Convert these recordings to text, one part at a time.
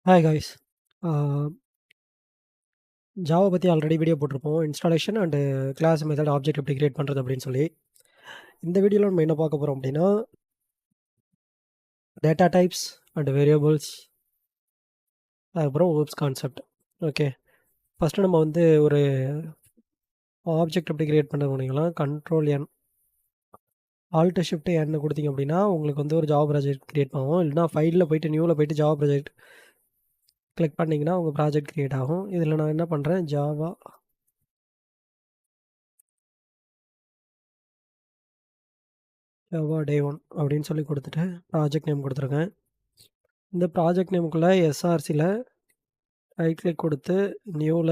Hi guys. ஆ Java பத்தி already video போட்டிருப்போம். Installation and class method object எப்படி கிரியேட் பண்றது அப்படின்னு சொல்லி. இந்த வீடியோல நம்ம என்ன பார்க்க போறோம் அப்படின்னா, டேட்டா டைப்ஸ் அண்ட் வேரியபிள்ஸ், அதுக்கப்புறம் ஓப்ஸ் கான்செப்ட். ஓகே. ஃபர்ஸ்ட்டு நம்ம வந்து ஒரு ஆப்ஜெக்ட் எப்படி கிரியேட் பண்ண போனீங்கன்னா, கண்ட்ரோல் என், ஆல்ட் ஷிஃப்ட் என் குடுத்தீங்க அப்படின்னா, உங்களுக்கு வந்து ஒரு ஜாவா ப்ராஜெக்ட் கிரியேட் ஆகும். இல்லைனா ஃபைல்ல போயிட்டு நியூல போயிட்டு ஜாவா ப்ராஜெக்ட் கிளிக் பண்ணீங்கன்னா, உங்க ப்ராஜெக்ட் கிரியேட் ஆகும். இதில நான் என்ன பண்றேன், ஜாவா டே 1 அப்படின்னு சொல்லி குடுத்துட்டு, ப்ராஜெக்ட் நேம் குடுத்துருக்கேன். இந்த ப்ராஜெக்ட் நேமுக்குள்ள எஸ்ஆர்சில ரைட் கிளிக் குடுத்து, நியூல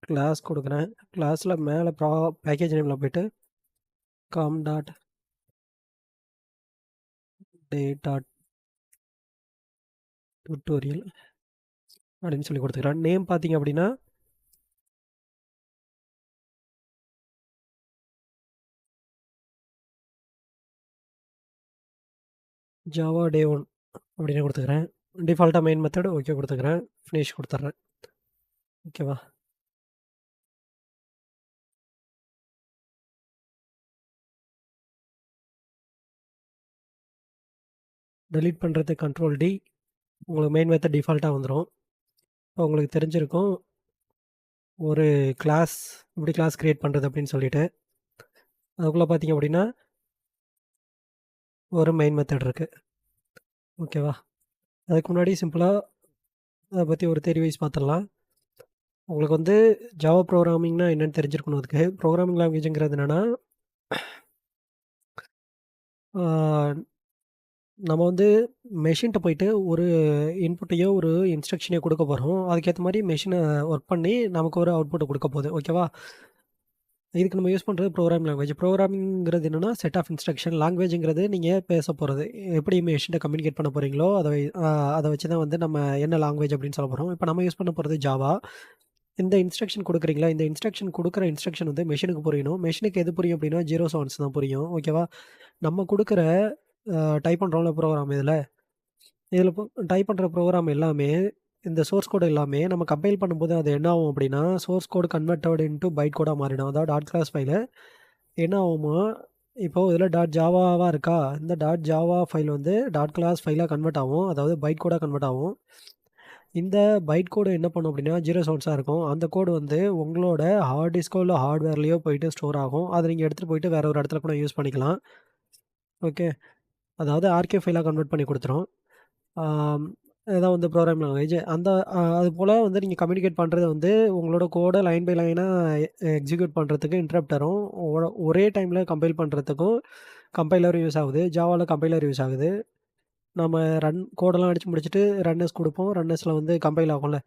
கிளாஸ் குடுக்குறேன். கிளாஸ்ல மேல பேக்கேஜ் நேம்ல போயிட்டு com dot day dot tutorial அப்படின்னு சொல்லி குடுத்துக்கிறேன். நேம் பார்த்தீங்க அப்படின்னா, ஜாவா டே 1 அப்படின்னு குடுத்துக்கிறேன். டிஃபால்ட்டா மெயின் மெத்தட் ஓகே குடுத்துக்கிறேன். ஃபினிஷ் குடுத்துர்றேன். ஓகேவா? டெலீட் பண்றதுக்கு கண்ட்ரோல் டி. உங்களுக்கு மெயின் மெத்தட் டிஃபால்ட்டா வந்துரும். உங்களுக்கு தெரிஞ்சிருக்கும். ஒரு கிளாஸ் எப்படி கிளாஸ் கிரியேட் பண்றது அப்படின்னு சொல்லிட்டு. அதுக்குள்ள பார்த்தீங்க அப்படின்னா, ஒரு மெயின் மெத்தட் இருக்கு. ஓகேவா? அதுக்கு முன்னாடி சிம்பிளா அத பத்தி ஒரு தியரி வைஸ் பார்த்துடலாம். உங்களுக்கு வந்து ஜாவா ப்ரோகிராமிங்னா என்னன்னு தெரிஞ்சிருக்கணும் அதுக்கு. ப்ரோகிராமிங் லாங்குவேஜ்ங்கிறது என்னன்னா, ஆ நம்ம வந்து மெஷின்ட்ட போயிட்டு ஒரு இன்புட்டையோ, ஒரு இன்ஸ்ட்ரக்ஷனையோ குடுக்க போறோம். அதுக்கேத்த மாரி மெஷின ஒர்க் பண்ணி நமக்கு ஒரு அவுட்புட்ட குடுக்க போது. ஓகேவா? இதுக்கு நம்ம யூஸ் பண்றது ப்ரோகிராமிங் லாங்குவேஜ். ப்ரோகிராமிங்கிறது என்னன்னா, செட் ஆஃப் இன்ஸ்ட்ரக்ஷன். லாங்குவேஜ்ங்கிறது நீங்க பேச போறது. எப்படி மெஷின்ட்ட கம்யூனிகேட் பண்ண போறீங்களோ, அத வச்சு தான் வந்து நம்ம என்ன லாங்குவேஜ் அப்படின்னு சொல்ல போறோம். இப்ப நம்ம யூஸ் பண்ண போறது ஜாவா. இந்த இன்ஸ்ட்ரக்ஷன் குடுக்குறீங்களா, இந்த இன்ஸ்ட்ரக்ஷன் குடுக்குற இன்ஸ்ட்ரக்ஷன் வந்து மெஷினுக்கு புரியணும். மெஷினுக்கு எது புரியும் அப்டின்னா, ஜீரோஸ், ஒன்ஸ் தான் புரியும். ஓகேவா? நம்ம குடுக்குற டைப் பண்றோம்ல ப்ரோகிராம் இதுல. இதுல டைப் பண்ற ப்ரோகிராம் எல்லாமே, இந்த சோர்ஸ் கோட் எல்லாமே நம்ம கம்பைல் பண்ணும்போது அது என்ன ஆகும் அப்டின்னா, source code converted into byte கோடா மாறிடும். அதாவது டாட் கிளாஸ் ஃபைலு என்ன ஆகுமா, இப்போ இதுல டாட் ஜாவாவா இருக்கா, இந்த டாட் ஜாவா ஃபைல் வந்து டாட் கிளாஸ் ஃபைலா கன்வெர்ட் ஆகும். அதாவது பைட் கோடா கன்வெர்ட் ஆகும். இந்த பைட் கோடு என்ன பண்ணும் அப்டின்னா, 0 ஒன்ஸா இருக்கும். அந்த கோடு வந்து உங்களோட ஹார்ட் டிஸ்க்கோ இல்ல ஹார்ட்வேர்லயோ போயிட்டு ஸ்டோர் ஆகும். அத நீங்க எடுத்துட்டு போயிட்டு வேற ஒரு இடத்துல கூட யூஸ் பண்ணிக்கலாம். ஓகே. அதாவது ஆர்கே ஃபைலா கன்வெர்ட் பண்ணி குடுத்துரும். ஆம் இதான் வந்து ப்ரோகிராமிங் லாங்குவேஜ். அந்த அதுபோல வந்து நீங்க கம்யூனிகேட் பண்றது வந்து உங்களோட கோட லைன் பை லைனா எக்ஸிக்யூட் பண்றதுக்கு இன்டரப்டரும், ஒரே டைம்ல கம்பைல் பண்றதுக்கும் கம்பைலரும் யூஸ் ஆகுது. ஜாவால கம்பைலர் யூஸ் ஆகுது. நம்ம கோடெல்லாம் அடிச்சு முடிச்சுட்டு ரன் எஸ் குடுப்போம். ரன் எஸ்ல வந்து கம்பைல் ஆகும்ல.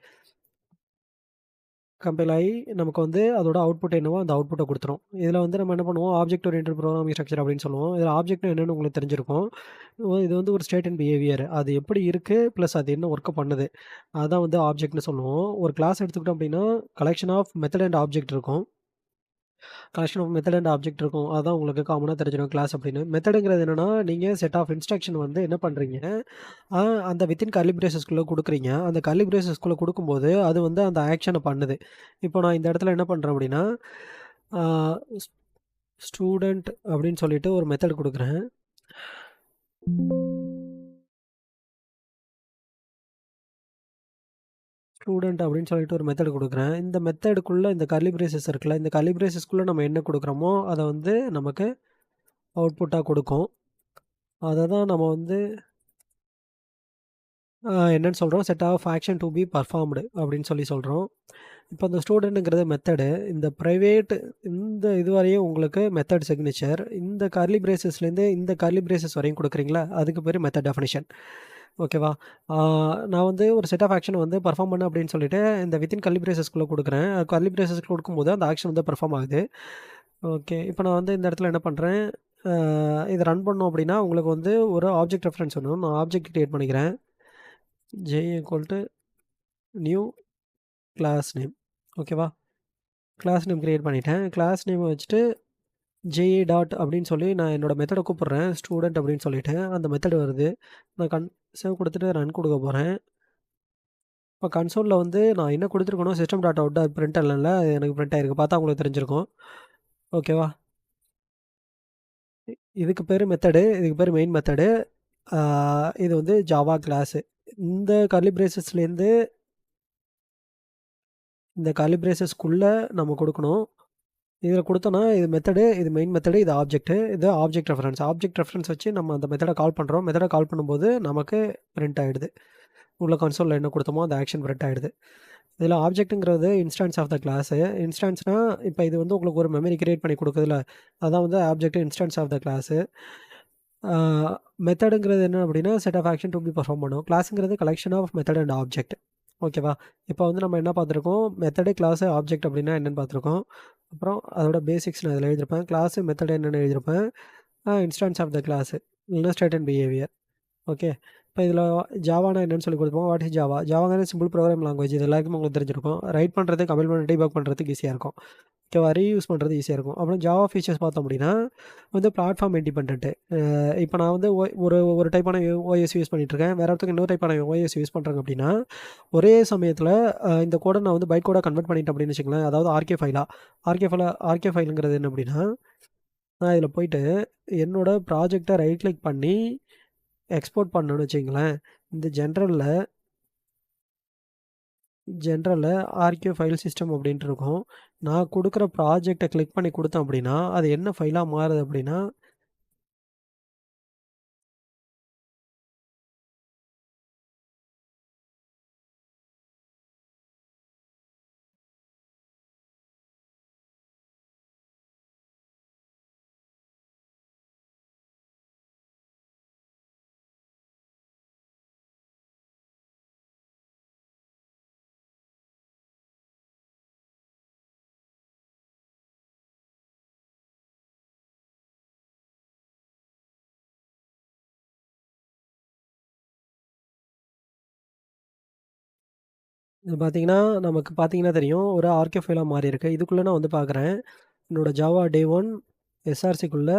கம்பைல் ஆயி நமக்கு வந்து அதோட அவுட்புட் என்னவோ அந்த அவுட்புட்ட குடுத்துரும். இதில வந்து நம்ம என்ன பண்ணுவோம், ஆப்ஜெக்ட் ஓரியன்டட் ப்ரோகிராமிங் ஸ்ட்ரக்சர் அப்படின்னு சொல்லுவோம். இதில ஆப்ஜெக்ட்னா என்னன்னு உங்களுக்கு தெரிஞ்சிருக்கும். இது வந்து ஒரு ஸ்டேட் அண்ட் பிஹேவியர். அது எப்படி இருக்கு, பிளஸ் அது என்ன ஒர்க் பண்ணுது. அதான் வந்து ஆப்ஜெக்ட்ன்னு சொல்லுவோம். ஒரு கிளாஸ் எடுத்துக்கிட்டோம் அப்படின்னா, collection of method and object இருக்கும். Collection of method and object இருக்கும். அதான் உங்களுக்கு காமனா தெரிஞ்சிரும் கிளாஸ் அப்படின்னு. மெத்தடுங்கிறது என்னன்னா, நீங்க செட் ஆஃப் இன்ஸ்ட்ரக்ஷன் வந்து என்ன பண்றீங்க, அ அந்த வித்தின் கர்லி பிரேஸஸ்க்குள்ள குடுக்குறீங்க. அந்த கர்லி பிரேஸஸ்க்குள்ள குடுக்கும்போது, அது வந்து அந்த ஆக்ஷன பண்ணுது. இப்போ நான் இந்த இடத்துல என்ன பண்றேன் அப்படின்னா, ஆ ஸ் ஸ்டூடண்ட் அப்படின்னு சொல்லிட்டு ஒரு மெத்தட் குடுக்குறேன். ஸ்டூடண்ட் அப்படின்னு சொல்லிட்டு ஒரு மெத்தட் குடுக்குறேன். இந்த மெத்தடுக்குள்ள இந்த கர்லி பிரேஸஸ் இருக்குல்ல, இந்த கர்லி பிரேஸஸ்க்குள்ள நம்ம என்ன குடுக்குறோமோ, அத வந்து நமக்கு அவுட்புட்டா குடுக்கும். அத தான் நம்ம வந்து என்னன்னு சொல்றோம், set of action to be performed அப்படின்னு சொல்லி சொல்றோம். இப்போ இந்த ஸ்டூடண்ட்ங்கிறது மெத்தடு. இந்த பிரைவேட் இந்த இதுவரையும் உங்களுக்கு மெத்தட் சிக்னேச்சர். இந்த கர்லி பிரேஸஸ்லேருந்து இந்த கர்லி பிரேஸஸ் வரையும் குடுக்குறீங்களா, அதுக்கு பேரு மெத்தட் டெஃபினிஷன். ஓகேவா? ஆ நான் வந்து ஒரு செட் ஆஃப் ஆக்ஷன் வந்து பெர்ஃபார்ம் பண்ணு அப்படின்னு சொல்லிட்டு, இந்த வித்தின் கர்லி பிரேஸஸ்க்குள்ள குடுக்குறேன். கர்லி பிரேஸஸ் குடுக்கும்போது அந்த ஆக்ஷன் வந்து பெர்ஃபார்ம் ஆகுது. ஓகே. இப்போ நான் வந்து இந்த இடத்துல என்ன பண்றேன், அ இத ரன் பண்ணோம் அப்படின்னா, உங்களுக்கு வந்து ஒரு ஆப்ஜெக்ட் ரெஃபரன்ஸ் வேணும். நான் ஆப்ஜெக்ட் கிரியேட் பண்ணிக்கிறேன். j equal to new class name. ஓகேவா? கிளாஸ் நேம் கிரியேட் பண்ணிட்டேன். கிளாஸ் நேம வச்சுட்டு ஜேஏ டாட் அப்படின்னு சொல்லி நான் என்னோட மெத்தட கூப்பிடுறேன். ஸ்டூடண்ட் அப்படின்னு சொல்லிட்டு. அந்த மெத்தட் வருது. நான் சேவ் குடுத்துட்டு ரன் குடுக்க போறேன். இப்போ கன்சோலில் வந்து நான் என்ன கொடுத்துருக்கணும், சிஸ்டம் டாட் அவுட் அது பிரிண்ட் இல்லைல்ல, எனக்கு பிரிண்ட் ஆயிருக்கு. பார்த்தா உங்களுக்கு தெரிஞ்சிருக்கும். ஓகேவா? இதுக்கு பேர் மெத்தடு, இதுக்கு பேர் மெயின் மெத்தடு. இது வந்து ஜாவா கிளாஸு. இந்த கர்லி பிரேசஸ்லேருந்து இந்த கர்லி பிரேசஸ்க்குள்ள நம்ம கொடுக்கணும். இதில் கொடுத்தோன்னா இது மெத்தடு, இது மெயின் மெத்தடு, இது ஆப்ஜெக்ட்டு, இது ஆப்ஜெக்ட் ரெஃபரன்ஸ். ஆப்ஜெக்ட் ரெஃபரன்ஸ் வச்சு நம்ம அந்த மெத்தடை கால் பண்ணுறோம். மெத்தடை கால் பண்ணும்போது நமக்கு பிரிண்ட் ஆகிடுது. உள்ள கன்சோலில் என்ன கொடுத்தோமோ அந்த ஆக்ஷன் பிரிண்ட் ஆகிடுது. இதில் ஆப்ஜெக்ட்டுங்கிறது இன்ஸ்டான்ஸ் ஆஃப் த கிளாஸு. இன்ஸ்டான்ஸ்னால் இப்போ இது வந்து உங்களுக்கு ஒரு மெமரி கிரியேட் பண்ணி கொடுக்குதுல, அதான் வந்து object instance of the class. மெத்தடுங்கிறது என்ன அப்படின்னா set of action to be perform பண்ணும். கிளாஸுங்கிறது collection of method and object. ஓகேவா? இப்போ வந்து நம்ம என்ன பார்த்துருக்கோம், மெத்தடு, கிளாஸு, ஆப்ஜெக்ட் அப்படின்னா என்னென்னு பார்த்துருக்கோம். அப்புறம் அதோட பேசிக்ஸ் நான் இதில் எழுதியிருப்பேன். கிளாஸு, மெத்தட் என்னென்னு எழுதியிருப்பேன். இன்ஸ்டான்ஸ் ஆஃப் த கிளாஸு இல்லைனா ஸ்டேட் அண்ட் பிஹேவியர். ஓகே. இப்போ இதில் ஜாவானா என்னென்னு சொல்லி கொடுப்போம். What is Java? ஜாவாங்கிறது சிம்பிள் ப்ரோக்ராம் லாங்குவேஜ். இது எல்லாருக்குமே உங்களுக்கு தெரிஞ்சிருக்கும். ரைட் பண்ணுறது, கம்பைல் பண்ணி டீபக் பண்ணுறதுக்கு ஈஸியாக இருக்கும். ஓகேவா? ரீயூஸ் பண்ணுறது ஈஸியாக இருக்கும். அப்புறம் ஜாவா ஃபீச்சர்ஸ் பார்த்தோம் அப்படின்னா வந்து பிளாட்ஃபார்ம் இண்டிபெண்டன்ட்டு. இப்போ நான் வந்து ஒரு டைப்பான ஓஎஸ் யூஸ் பண்ணிகிட்ருக்கேன். வேறு ஒருத்தருக்கு இன்னொரு டைப்பான ஓஎஸ் யூஸ் பண்ணுறாங்க அப்படின்னா, ஒரே சமயத்தில் இந்த கோடை நான் வந்து பைட் கோடாக கன்வெர்ட் பண்ணிட்டேன் அப்படின்னு வச்சுக்கோங்களேன். அதாவது ஆர்கே ஃபைலுங்கிறது என்ன அப்படின்னா, நான் இதில் போயிட்டு என்னோட ப்ராஜெக்டை ரைட் கிளிக் பண்ணி எக்ஸ்போர்ட் பண்ணணும்னு வச்சுங்களேன். இந்த ஜென்ரலில் ஆர்கியூ ஃபைல் சிஸ்டம் அப்படின்ட்டு இருக்கும். நான் கொடுக்குற ப்ராஜெக்டை கிளிக் பண்ணி கொடுத்தேன் அப்படின்னா, அது என்ன ஃபைலாக மாறுது அப்படின்னா, இது பார்த்தீங்கன்னா, நமக்கு பார்த்தீங்கன்னா தெரியும். ஒரு ஆர்கே ஃபைலா மாறியிருக்கு. இதுக்குள்ள நான் வந்து பார்க்குறேன். என்னோட ஜாவா டே 1 எஸ்ஆர்சிக்குள்ள,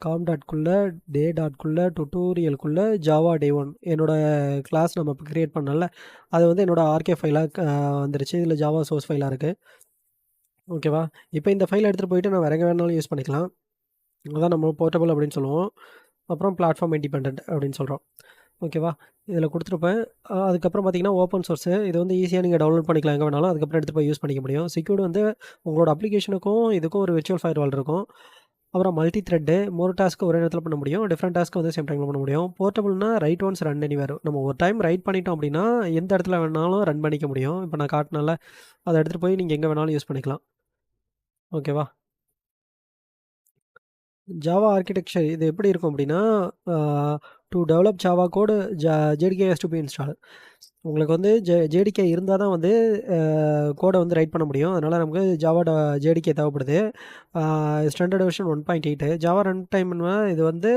காம் டாட்குள்ள, டே டாட்குள்ள, டுட்டோரியலுக்குள்ள ஜாவா டே 1 என்னோட கிளாஸ் நம்ம இப்போ கிரியேட் பண்ணோம்ல, அது வந்து என்னோட ஆர்கே ஃபைலா வந்துருச்சு. இதில ஜாவா சோர்ஸ் ஃபைலா இருக்கு. ஓகேவா? இப்போ இந்த ஃபைல எடுத்துட்டு போயிட்டு நான் வேற எங்க வேணாலும் யூஸ் பண்ணிக்கலாம். அதான் நம்ம போர்ட்டபிள் அப்படின்னு சொல்லுவோம். அப்புறம் பிளாட்ஃபார்ம் இண்டிபெண்டன்ட் அப்படின்னு சொல்றோம். ஓகேவா? இதில குடுத்துருப்பேன். அதுக்கப்புறம் பார்த்தீங்கன்னா, ஓப்பன் சோர்ஸு. இது வந்து ஈஸியா நீங்க டவுன்லோட் பண்ணிக்கலாம் எங்க வேணாலும். அதுக்கப்புறம் எடுத்துட்டு போய் யூஸ் பண்ணிக்க முடியும். செக்யூர்டு வந்து உங்களோட அப்ளிகேஷனுக்கும், இதுக்கும் ஒரு விர்ச்சுவல் ஃபயர்வால் இருக்கும். அப்புறம் மல்டி த்ரெட்டு, ஒரு டாஸ்க் ஒரே நேரத்தில பண்ண முடியும். டிஃபரெண்ட் டாஸ்க் வந்து சேம் டைம்ல பண்ண முடியும். போர்ட்டபிள்னா ரைட் ஒன்ஸ் ரன் எனிவேர். நம்ம ஒரு டைம் ரைட் பண்ணிட்டோம் அப்படின்னா, எந்த இடத்துல வேணாலும் ரன் பண்ணிக்க முடியும். இப்போ நான் காட்டுனேன்ல, அத எடுத்துட்டு போய் நீங்க எங்க வேணாலும் யூஸ் பண்ணிக்கலாம். ஓகேவா? ஜாவா ஆர்க்கிடெக்சர் இது எப்படி இருக்கும் அப்படின்னா, to develop Java code JDK has to be installed. உங்களுக்கு வந்து ஜேடிகே இருந்தா தான் வந்து கோட வந்து ரைட் பண்ண முடியும். அதனால நமக்கு ஜேடிகே தேவைப்படுது. ஸ்டாண்டர்ட் வெர்ஷன் 1.8 ஜாவா ரன் டைம்னா இது வந்து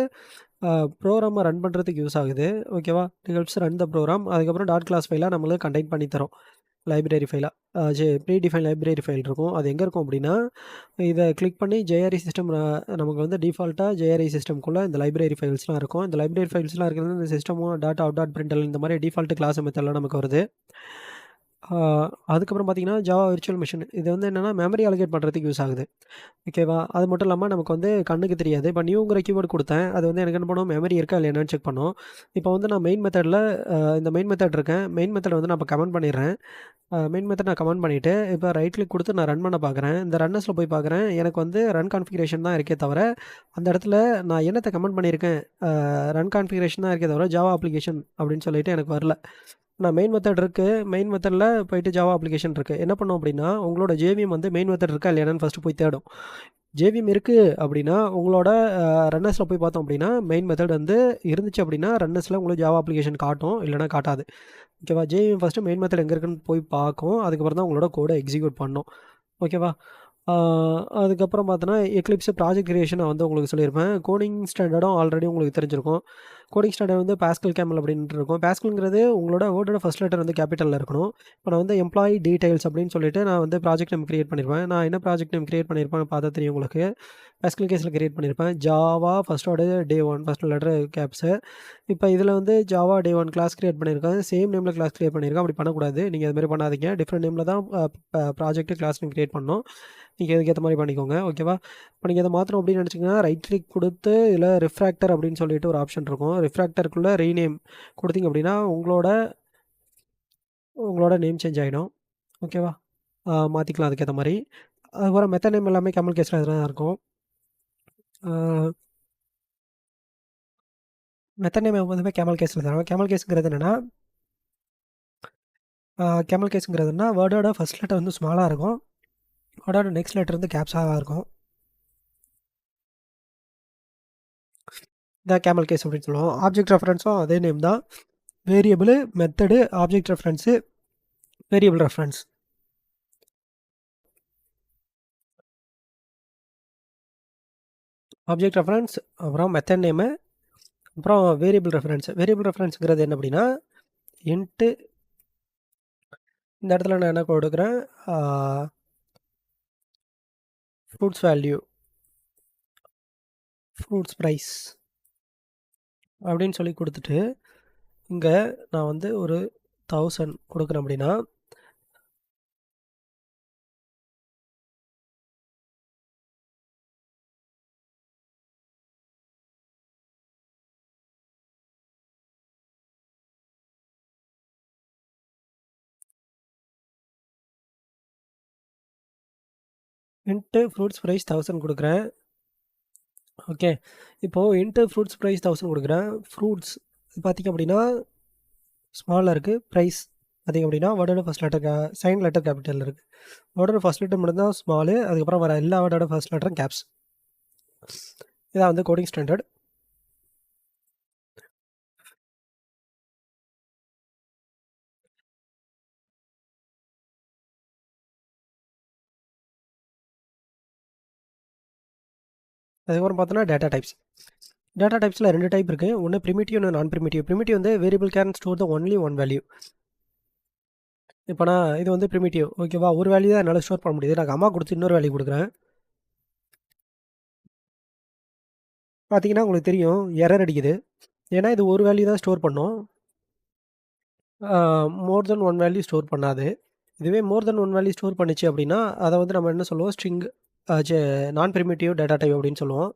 ப்ரோக்ராமை ரன் பண்ணுறதுக்கு யூஸ் ஆகுது. ஓகேவா? It helps run the program. அதுக்கப்புறம் டாட் கிளாஸ் ஃபைலாக நம்மளுக்கு கண்டெயின் பண்ணி தரும். லைப்ரரி ஃபைலா ப்ரீ டிஃபைன் லைப்ரரி ஃபைல் இருக்கும். அது எங்கே இருக்கும் அப்படின்னா, இதை கிளிக் பண்ணி ஜேஆர்இ சிஸ்டம் நமக்கு வந்து டிஃபால்ட்டாக ஜேஆர்இ சிஸ்டம்குள்ளே இந்த லைப்ரரி ஃபைல்ஸ்லாம் இருக்கும். இந்த லைப்ரரி ஃபைல்ஸ்லாம் இருக்கிறது இந்த சிஸ்டமும் டாட் அவுட் டாட் பிரிண்டல் இந்த மாதிரி டிஃபால்ட் கிளாஸ் மெத்தட்லாம் நமக்கு வருது. அதுக்கப்புறம் பார்த்தீங்கன்னா, ஜாவா விர்ச்சுவல் மெஷின். இது வந்து என்னென்னா மெமரி அலோகேட் பண்ணுறதுக்கு யூஸ் ஆகுது. ஓகேவா? அது மட்டும் இல்லாம நமக்கு வந்து கண்ணுக்கு தெரியாது. இப்போ நியூங்கிற கீவேர்ட் குடுத்தேன். அது வந்து எனக்கு என்ன பண்ணும், மெமரி இருக்கா இல்லையான்னு செக் பண்ணும். இப்போ வந்து நான் மெயின் மெத்தட்ல இந்த மெயின் மெத்தட் இருக்கேன். மெயின் மெத்தட் வந்து நான் இப்போ கமெண்ட் பண்ணிடுறேன். மெயின் மெத்தட் நான் கமெண்ட் பண்ணிவிட்டு, இப்போ ரைட் கிளிக் குடுத்து நான் ரன் பண்ண பார்க்குறேன். இந்த ரன்னர்ஸில் போய் பார்க்குறேன். எனக்கு வந்து ரன் கான்ஃபிகரேஷன் தான் இருக்கே தவிர, அந்த இடத்துல நான் என்னத்த கமெண்ட் பண்ணியிருக்கேன், ரன் கான்ஃபிகரேஷன் தான் இருக்கே தவிர, ஜாவா அப்ளிகேஷன் அப்படின்னு சொல்லிட்டு எனக்கு வரல. நான் மெயின் மெத்தட் இருக்கு. மெயின் மெத்தட்ல போயிட்டு ஜாவா அப்ளிகேஷன் இருக்கு. என்ன பண்ணும் அப்படின்னா, உங்களோட ஜேவிஎம் வந்து மெயின் மெத்தட் இருக்கா இல்லையான்னு ஃபர்ஸ்ட்டு போய் தேடும். ஜேவிஎம் இருக்கு அப்படின்னா, உங்களோட ரன்னர்ஸில் போய் பார்த்தோம் அப்படின்னா, மெயின் மெத்தட் வந்து இருந்துச்சு அப்படின்னா, ரன்னர்ஸில் உங்களுக்கு ஜாவா அப்ளிகேஷன் காட்டும். இல்லைனா காட்டாது. ஓகேவா? ஜேவிஎம் ஃபர்ஸ்ட்டு மெயின் மெத்தட் எங்கே இருக்குன்னு போய் பார்க்கும். அதுக்கப்புறம் தான் உங்களோட கோட எக்ஸிக்யூட் பண்ணும். ஓகேவா? ஆ அதுக்கப்புறம் பார்த்தோன்னா, எக்லிப்ஸ் ப்ராஜெக்ட் கிரியேஷன் நான் வந்து உங்களுக்கு சொல்லியிருப்பேன். கோடிங் ஸ்டாண்டர்டும் ஆல்ரெடி உங்களுக்கு தெரிஞ்சிருக்கும். கோடிங் ஸ்டாண்டர்ட் வந்து பாஸ்கல் கேமல் அப்படின்ட்டு இருக்கும். பாஸ்கல்ங்கிறது உங்களோட வேர்டோட ஃபர்ஸ்ட் லெட்டர் வந்து கேப்பிட்டல்ல இருக்கணும். இப்போ நான் வந்து எம்ப்ளாயி டீடைல்ஸ் அப்படின்னு சொல்லிட்டு நான் வந்து ப்ராஜெக்ட் நேம் கிரியேட் பண்ணியிருப்பேன். நான் என்ன ப்ராஜெக்ட் நேம் கிரியேட் பண்ணியிருப்பேன்னு பார்த்தா தெரியும் உங்களுக்கு. பாஸ்கல் கேஸில் கிரியேட் பண்ணியிருப்பேன். ஜாவா ஃபர்ஸ்ட்டோட டே 1 ஃபர்ஸ்ட் லெட்டர் கேப்ஸு. இப்போ இதில் வந்து ஜாவா டே 1 கிளாஸ் கிரியேட் பண்ணியிருக்கேன். சேம் நேமில் கிளாஸ் கிரியேட் பண்ணியிருக்கேன். அப்படி பண்ணக்கூடாது. நீங்கள் அது மாதிரி பண்ணாதீங்க. டிஃப்ரெண்ட் நேமில் தான் ப்ராஜெக்ட் கிளாஸ் நேம் கிரியேட் பண்ணணும். நீங்கள் அதுக்கேற்ற மாதிரி பண்ணிக்கோங்க. ஓகேவா? இப்போ நீங்கள் இதை மாற்றணும் அப்படின்னு நினச்சிங்கன்னா ரைட் கிளிக் கொடுத்து இதில் ரிஃப்ராக்டர் அப்படின்னு சொல்லிட்டு ஒரு ஆப்ஷன் இருக்கும். ரிஃப்ராக்டருக்குள்ளே ரீநேம் கொடுத்தீங்க அப்படின்னா உங்களோட நேம் சேஞ்ச் ஆகிடும். ஓகேவா? மாற்றிக்கலாம் அதுக்கேற்ற மாதிரி. அதுக்கப்புறம் மெத்தட் நேம் எல்லாமே கேமல் கேஸில் தான் இருக்கும். மெத்தட் நேம் எப்போதுமே கேமல் கேஸில் தான். கேமல் கேஸுங்கிறது என்னென்னா கேமல் கேஸுங்கிறதுனா வேர்டோட ஃபர்ஸ்ட் லெட்டர் வந்து ஸ்மாலாக இருக்கும். வேர்டோட நெக்ஸ்ட் லெட்டர் வந்து கேப்ஸாக இருக்கும். இதான் கேமல் கேஸ் அப்படின்னு சொல்லுவோம். ஆப்ஜெக்ட் ரெஃபரன்ஸும் அதே நேம் தான். Variable, method, object reference, variable reference. Object reference, அப்புறம் மெத்தட் நேமு, அப்புறம் வேரியபிள் ரெஃபரன்ஸ். வேரியபிள் ரெஃபரன்ஸுங்கிறது என்ன அப்படின்னா இன்ட்டு இந்த இடத்துல நான் என்ன கொடுக்குறேன், ஃப்ரூட்ஸ் வேல்யூ, ஃப்ரூட்ஸ் ப்ரைஸ் அப்படின்னு சொல்லி கொடுத்துட்டு இங்கே நான் வந்து ஒரு 1000 கொடுக்குறேன் அப்படின்னா இன்ட்டு ஃப்ரூட்ஸ் ப்ரைஸ் 1000 கொடுக்குறேன். ஓகே, இப்போது இன்ட்டு ஃப்ரூட்ஸ் ப்ரைஸ் 1000 கொடுக்குறேன். ஃப்ரூட்ஸ் பார்த்திங்க அப்படின்னா ஸ்மாலில் இருக்குது. ப்ரைஸ் பார்த்திங்க அப்படின்னா வேர்டோட first letter second letter capital இருக்குது. வேர்டோட ஃபஸ்ட் லெட்டர் மட்டும் தான் ஸ்மாலு, அதுக்கப்புறம் வர எல்லா வேர்டோட ஃபஸ்ட் லெட்டரும் கேப்ஸ். இதான் வந்து கோடிங் ஸ்டாண்டர்ட். அதுக்கப்புறம் பார்த்தோன்னா டேட்டா டைப்ஸ். டேட்டா டைப்ஸில் 2 டைப் இருக்குது. ஒன்று ப்ரிமிட்டிவ், ஒன்று நான் ப்ரிமிட்டிவ். ப்ரிமிட்டிவ் வந்து variable can store the only one value. இப்போ நான் இது வந்து ப்ரிமிட்டிவ், ஓகேவா? ஒரு வேல்யூ தான் என்னால் ஸ்டோர் பண்ண முடியுது. நான் அம்மா கொடுத்து இன்னொரு வேல்யூ கொடுக்குறேன். பார்த்தீங்கன்னா உங்களுக்கு தெரியும் எரர் அடிக்குது. ஏன்னா இது ஒரு வேல்யூ தான் ஸ்டோர் பண்ணும். மோர் தென் ஒன் வேல்யூ ஸ்டோர் பண்ணாது. இதுவே மோர் தென் ஒன் வேல்யூ ஸ்டோர் பண்ணுச்சு அப்படின்னா அதை வந்து நம்ம என்ன சொல்லுவோம், ஸ்ட்ரிங் நான் ப்ரிமிட்டிவ் டேட்டா டைப் அப்படின்னு சொல்லுவோம்.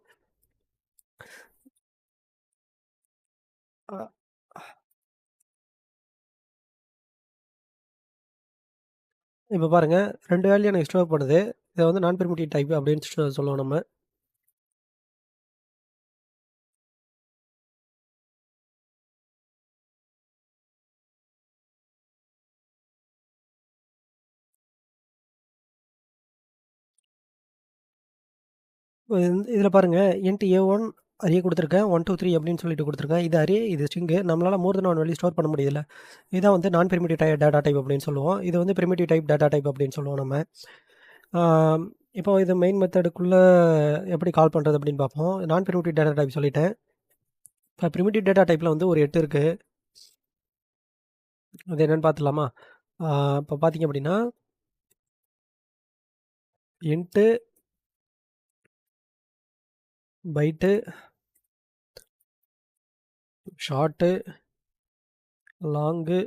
இப்போ பாருங்கள் 2 வேல்யூ எனக்கு ஸ்டோர் பண்ணுது. இதை வந்து நான் ப்ரிமிட்டிவ் டைப் அப்படின்னு சொல்லுவோம் நம்ம. இதில் பாருங்கள் இன்ட்டு A1 அரே கொடுத்துருக்கேன். 1 2 3 அப்படின்னு சொல்லிட்டு கொடுத்துருக்கேன். இது அரே, இது ஸ்ட்ரிங்கு. நம்மளால் மோர் தென் ஒன் வேல்யூ ஸ்டோர் பண்ண முடியல. இதான் வந்து நான் ப்ரிமிட்டிவ் டேட்டா டைப் அப்படின்னு சொல்லுவோம். இது வந்து ப்ரிமிட்டிவ் டைப் டேட்டா டைப் அப்படின்னு சொல்லுவோம் நம்ம. இப்போ இது மெயின் மெத்தடுக்குள்ளே எப்படி கால் பண்ணுறது அப்படின்னு பார்ப்போம். நான் ப்ரிமிட்டிவ் டேட்டா டைப் சொல்லிட்டேன். இப்போ ப்ரிமிட்டிவ் டேட்டா டைப்பில் வந்து ஒரு 8 இருக்குது. அது என்னென்னு பார்த்துலாமா? இப்போ பார்த்தீங்க அப்படின்னா int byte, short, long,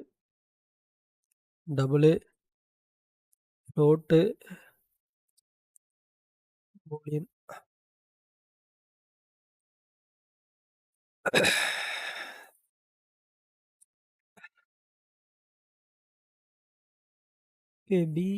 double, float, boolean. AB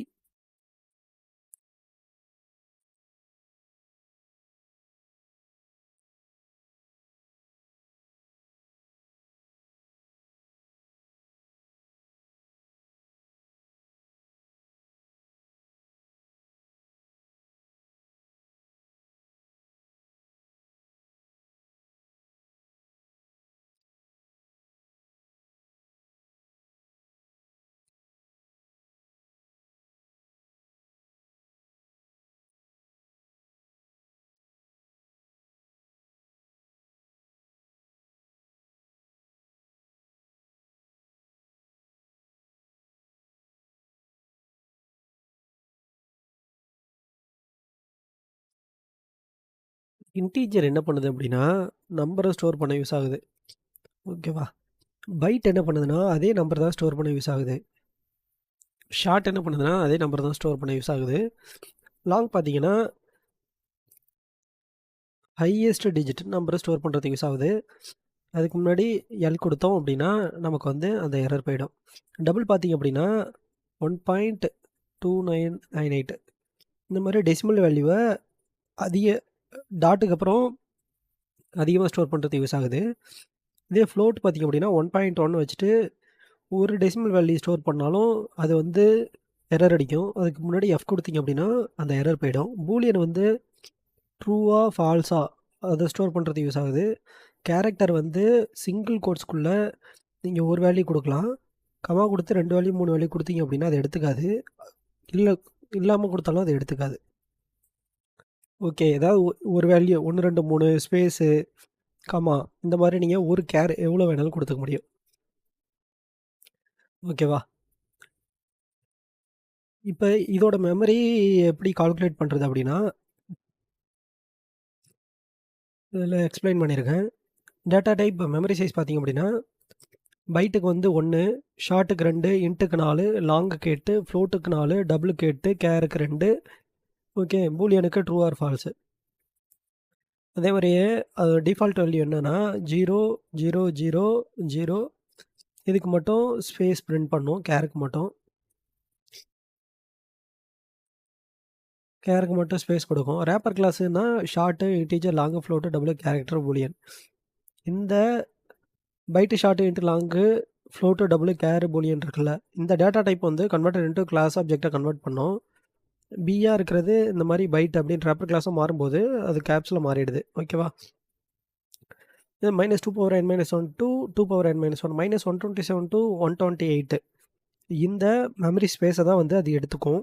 integer என்ன பண்ணுது அப்படின்னா, நம்பர ஸ்டோர் பண்ண யூஸ் ஆகுது. ஓகேவா? பைட் என்ன பண்ணுதுன்னா, அதே நம்பர் தான் ஸ்டோர் பண்ண யூஸ் ஆகுது. ஷார்ட் என்ன பண்ணுதுன்னா, அதே நம்பர் தான் ஸ்டோர் பண்ண யூஸ் ஆகுது. லாங் பார்த்தீங்கன்னா, ஹையஸ்ட் டிஜிட் நம்பர ஸ்டோர் பண்ணுறதுக்கு யூஸ் ஆகுது. அதுக்கு முன்னாடி எல் குடுத்தோம் அப்படின்னா, நமக்கு வந்து அந்த எரர் போயிடும். டபுள் பார்த்தீங்க அப்படின்னா, 1.2998 இந்த மாரி டெசிமல் வேல்யூவ அதிக டாட்டுக்கு அப்புறம் அதிகமா ஸ்டோர் பண்ணுறதுக்கு யூஸ் ஆகுது. இதே ஃப்ளோட் பார்த்தீங்க அப்படின்னா, 1.1 வச்சுட்டு ஒரு டெசிமல் வேல்யூ ஸ்டோர் பண்ணாலும், அது வந்து எரர் அடிக்கும். அதுக்கு முன்னாடி எஃப் குடுத்தீங்க அப்படின்னா, அந்த எரர் போயிடும். பூலியன் வந்து ட்ரூவா, ஃபால்ஸா அத ஸ்டோர் பண்ணுறதுக்கு யூஸ் ஆகுது. கேரக்டர் வந்து சிங்கிள் கோட்ஸ்க்குள்ள நீங்க ஒரு வேல்யூ குடுக்கலாம். கமா குடுத்து 2 வேல்யூ, 3 வேல்யூ குடுத்தீங்க அப்படின்னா, அது எடுத்துக்காது. இல்ல இல்லாம குடுத்தாலும் அது எடுத்துக்காது. ஓகே. ஏதாவது ஒரு வேல்யூ 1, 2, 3 ஸ்பேஸு, கமா இந்த மாரி நீங்க ஒரு கேர் எவ்வளோ வேணாலும் குடுத்துக்க முடியும். ஓகேவா? இப்ப இதோட மெமரி எப்படி கால்குலேட் பண்றது அப்படின்னா, இதில எக்ஸ்ப்ளைன் பண்ணியிருக்கேன். டேட்டா டைப் மெமரி சைஸ் பார்த்தீங்க அப்படின்னா, பைட்டுக்கு வந்து 1, ஷார்ட்டுக்கு 2, இன்ட்டுக்கு 4, லாங்குக்கு 8, ஃப்ளோட்டுக்கு 4, டபுளுக்கு 8, கேருக்கு 2 ஓகே. பூலியனுக்கு ட்ரூ ஆர் ஃபால்ஸு. அதே மாரியே டிஃபால்ட் வேல்யூ என்னன்னா 0, 0, 0, 0 இதுக்கு மட்டும் ஸ்பேஸ் பிரிண்ட் பண்ணும். கேருக்கு மட்டும். கேருக்கு மட்டும் ஸ்பேஸ் குடுக்கும். ரேப்பர் கிளாஸ்ன்னா short, integer, long, float, double, character, boolean. இந்த byte, short, int, long, float, double, char, boolean இருக்குல்ல. இந்த டேட்டா டைப் வந்து கன்வெர்ட்டட் இன்டூ கிளாஸ் ஆப்ஜெக்ட்ட கன்வெர்ட் பண்ணும். பியா இருக்கிறது இந்த மாரி பைட் அப்படின்னு ரேப்பர் கிளாஸா மாறும்போது, அது கேப்ஸ்ல மாறிடுது. ஓகேவா? இது -2 power n - 1 to 2 power n - 1 -127 to 128 இந்த மெமரி ஸ்பேஸ தான் வந்து அது எடுத்துக்கும்.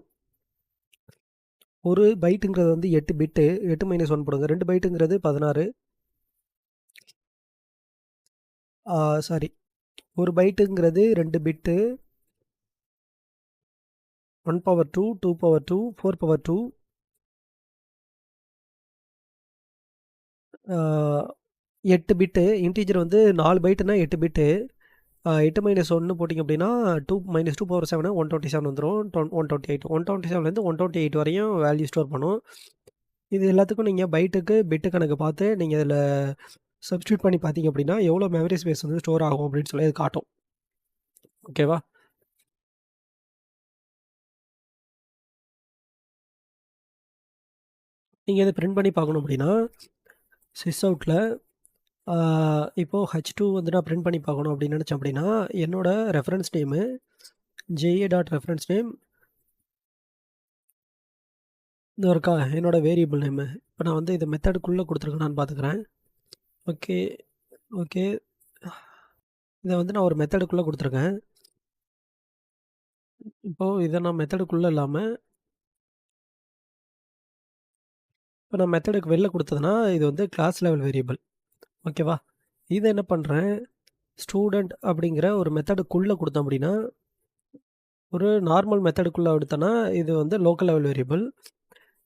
ஒரு பைட்டுங்கிறது வந்து 8 பிட்டு 8 - 1 போடுங்க. 2 பைட்டுங்கிறது 16 ஆ சாரி. ஒரு பைட்டுங்கிறது 2 பிட்டு 1 பவர் 2, 2 பவர் 2, 4 பவர் 2 ஆ 8 பிட்டு இன்டிஜர் வந்து 4 பைட்டுனா 8 பிட்டு. 8 - 1 போட்டிங்க அப்படின்னா 2 பவர் 7 127 வந்துரும். 128 127லேருந்து 128 வரையும் வேல்யூ ஸ்டோர் பண்ணும். இது எல்லாத்துக்கும் நீங்க பைட்டுக்கு, பிட்டு கணக்கு பார்த்து நீங்க இதில சப்ஸ்டிட்யூட் பண்ணி பார்த்தீங்க அப்படின்னா, எவ்வளோ மெமரி ஸ்பேஸ் வந்து ஸ்டோர் ஆகும் அப்படின்னு சொல்லி அது காட்டும். ஓகேவா? நீங்க இத பிரிண்ட் பண்ணி பார்க்கணும் அப்படின்னா, சிஸ் அவுட்ல ஆ இப்போ H2 வந்து நான் பிரிண்ட் பண்ணி பார்க்கணும் அப்படின்னு நினைச்சேன் அப்படின்னா, என்னோட reference name JA dot reference name இதோ இருக்கா? என்னோட வேரியபிள் நேமு. இப்ப நான் வந்து இத மெத்தடுக்குள்ள குடுத்துருக்கேனான்னு பார்த்துக்கிறேன். Okay, okay. இத வந்து நான் ஒரு மெத்தடுக்குள்ள குடுத்துருக்கேன். இப்போ இத நான் மெத்தடுக்குள்ள இல்லாம, இப்ப நான் மெத்தடுக்கு வெளில குடுத்ததுன்னா, இது வந்து கிளாஸ் லெவல் வேரியபிள். ஓகேவா? இத என்ன பண்றேன், ஸ்டூடண்ட் அப்படிங்கிற ஒரு மெத்தடுக்குள்ள குடுத்தோம் அப்படின்னா, ஒரு நார்மல் மெத்தடுக்குள்ள குடுத்தேன்னா, இது வந்து லோக்கல் லெவல் வேரியபிள்.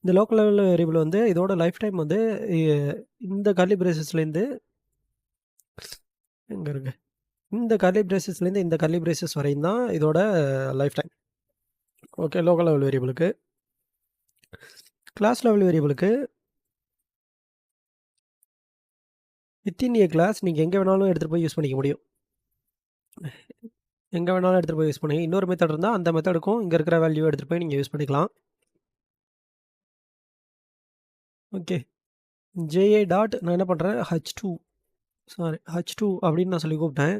இந்த லோக்கல் லெவல் வேரியபிள் வந்து இதோட லைஃப் டைம் வந்து எ இந்த கர்லி பிரேசஸ்லேருந்து எங்க இருக்கு? இந்த கர்லி பிரேசஸ்லேருந்து இந்த கர்லி பிரேசஸ் வரையும் தான் இதோட lifetime. Okay. Local level வேரியபிளுக்கு. கிளாஸ் லெவல் வேரியபிளுக்கு வித்தின் எ கிளாஸ் நீங்க எங்க வேணாலும் எடுத்துட்டு போய் யூஸ் பண்ணிக்க முடியும். எங்க வேணாலும் எடுத்துட்டு போய் யூஸ் பண்ணி இன்னொரு மெத்தட் இருந்தா, அந்த மெத்தடுக்கும் இங்க இருக்கிற வேல்யூவ எடுத்துட்டு போய் நீங்க யூஸ் பண்ணிக்கலாம். ஓகே. JA டாட் நான் என்ன பண்றேன், H2 அப்படின்னு நான் சொல்லி கூப்பிட்டேன்.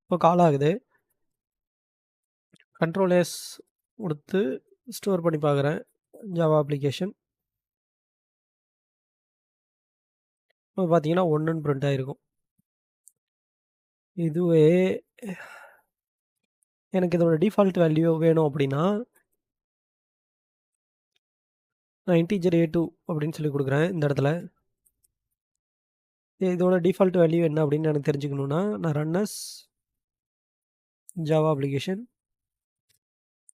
இப்போ கால் ஆகுது. கண்ட்ரோல் எஸ் குடுத்து ஸ்டோர் பண்ணி பார்க்குறேன். Java application. இப்போ பார்த்தீங்கன்னா 1ன்னு பிரிண்ட் ஆயிருக்கும். இதுவே எனக்கு இதோட டிஃபால்ட் வேல்யூ வேணும் அப்படின்னா, நான் இன்டிஜர் A2 அப்படின்னு சொல்லி குடுக்குறேன் இந்த இடத்துல. இதோட டிஃபால்ட் வேல்யூ என்ன அப்படின்னு எனக்கு தெரிஞ்சுக்கணும்னா, நான் ரன் அஸ் ஜாவா அப்ளிகேஷன்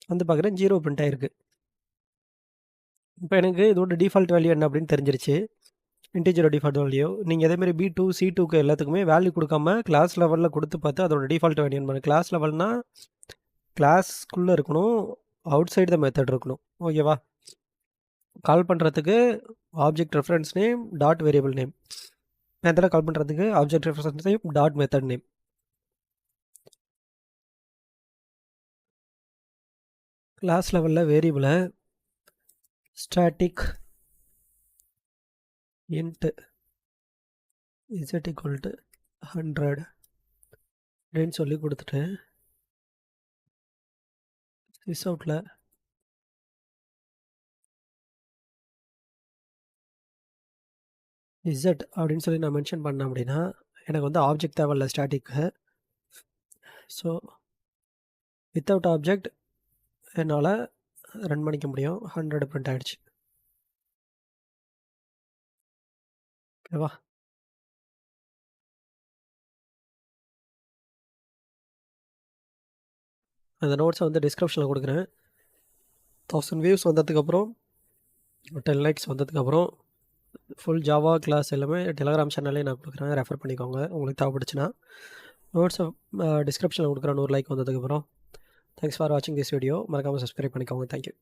வந்து பார்க்குறேன் 0 பிரிண்ட் ஆயிருக்கு. இப்ப எனக்கு இதோட டிஃபால்ட் வேல்யூ என்ன அப்படின்னு தெரிஞ்சிருச்சு. இன்டிஜரோட டிஃபால்ட் வேல்யூ. நீங்கள் அதேமாதிரி B2 C2க்கு எல்லாத்துக்குமே வேல்யூ கொடுக்காம கிளாஸ் லெவலில் கொடுத்து பார்த்து அதோட டிஃபால்ட் வேல்யூ பண்ணு. கிளாஸ் லெவல்னா கிளாஸ்க்குள்ளே இருக்கணும், அவுட் சைடு த மெத்தட் இருக்கணும். ஓகேவா? கால் பண்ணுறதுக்கு object reference name dot variable name. மெத்தடை கால் பண்ணுறதுக்கு object reference name dot method name. Class லெவலில் வேரியபிளை static int z equal to 100 அப்படின்னு சொல்லி கொடுத்துட்டு சிஸ் அவுட்டில் z அப்படின்னு சொல்லி நான் மென்ஷன் பண்ணேன் அப்படின்னா எனக்கு வந்து ஆப்ஜெக்ட் தேவையில்ல ஸ்டாட்டிக்கு. ஸோ வித்தவுட் ஆப்ஜெக்ட் என்னால் ரன் பண்ணிக்க முடியும். 100 பிரிண்ட் ஆகிடுச்சு. ஓகேவா? அந்த நோட்ஸை வந்து டிஸ்கிரிப்ஷனில் கொடுக்குறேன். 1000 வியூஸ் வந்ததுக்கப்புறம் 10 லைக்ஸ் வந்ததுக்கப்புறம் ஃபுல் ஜாவா கிளாஸ் எல்லாமே டெலகிராம் சேனல்லே நான் கொடுக்குறேன். ரெஃபர் பண்ணிக்கோங்க உங்களுக்கு தேவைப்படுச்சுன்னா. நோட்ஸை டிஸ்கிரிப்ஷனில் கொடுக்குறேன் 100 லைக் வந்ததுக்கப்புறம். தேங்க்ஸ் ஃபார் வாட்சிங் திஸ் வீடியோ. மறக்காமல் சப்ஸ்கிரைப் பண்ணிக்கோங்க. தேங்க்யூ.